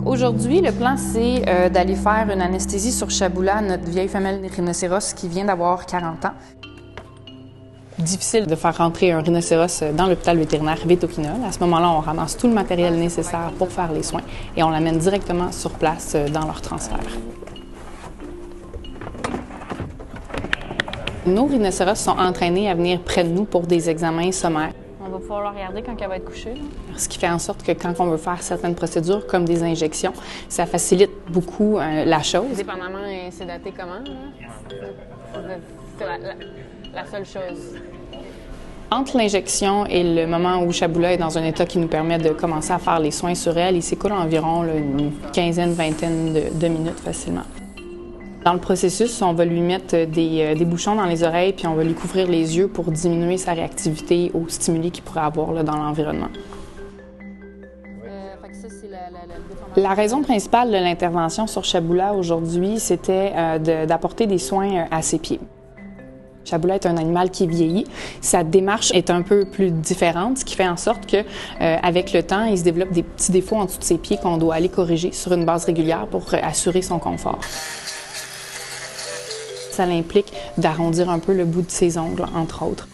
Aujourd'hui, le plan, c'est d'aller faire une anesthésie sur Chaboula, notre vieille femelle rhinocéros qui vient d'avoir 40 ans. Difficile de faire rentrer un rhinocéros dans l'hôpital vétérinaire Vétoquinol. À ce moment-là, on ramasse tout le matériel nécessaire pour faire les soins et on l'amène directement sur place dans leur transfert. Nos rhinocéros sont entraînés à venir près de nous pour des examens sommaires. On va pouvoir le regarder quand elle va être couchée. Ce qui fait en sorte que quand on veut faire certaines procédures, comme des injections, ça facilite beaucoup la chose. Dépendamment, c'est daté comment? C'est la seule chose. Entre l'injection et le moment où Chaboula est dans un état qui nous permet de commencer à faire les soins sur elle, il s'écoule environ une quinzaine, vingtaine de minutes facilement. Dans le processus, on va lui mettre des bouchons dans les oreilles puis on va lui couvrir les yeux pour diminuer sa réactivité aux stimuli qu'il pourrait avoir là, dans l'environnement. La raison principale de l'intervention sur Chaboula aujourd'hui, c'était d'apporter des soins à ses pieds. Chaboula est un animal qui vieillit. Sa démarche est un peu plus différente, ce qui fait en sorte que, avec le temps, il se développe des petits défauts en dessous de ses pieds qu'on doit aller corriger sur une base régulière pour assurer son confort. Ça implique d'arrondir un peu le bout de ses ongles, entre autres.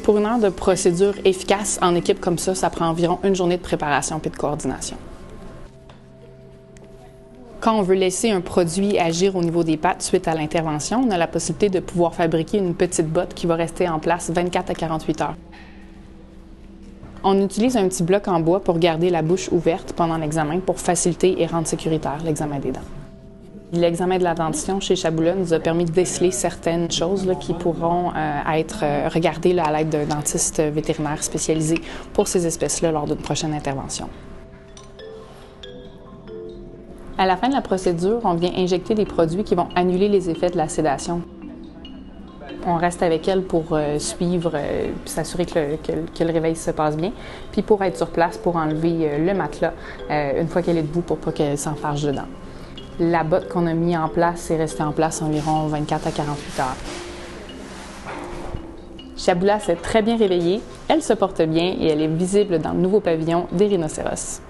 Pour une heure de procédure efficace en équipe comme ça prend environ une journée de préparation puis de coordination. Quand on veut laisser un produit agir au niveau des pattes suite à l'intervention, on a la possibilité de pouvoir fabriquer une petite botte qui va rester en place 24 à 48 heures. On utilise un petit bloc en bois pour garder la bouche ouverte pendant l'examen pour faciliter et rendre sécuritaire l'examen des dents. L'examen de la dentition chez Chaboula nous a permis de déceler certaines choses là, qui pourront être regardées là, à l'aide d'un dentiste vétérinaire spécialisé pour ces espèces-là lors d'une prochaine intervention. À la fin de la procédure, on vient injecter des produits qui vont annuler les effets de la sédation. On reste avec elle pour suivre et s'assurer que le réveil se passe bien, puis pour être sur place pour enlever le matelas une fois qu'elle est debout pour pas qu'elle s'enfarge dedans. La botte qu'on a mis en place est restée en place environ 24 à 48 heures. Chaboula s'est très bien réveillée, elle se porte bien et elle est visible dans le nouveau pavillon des rhinocéros.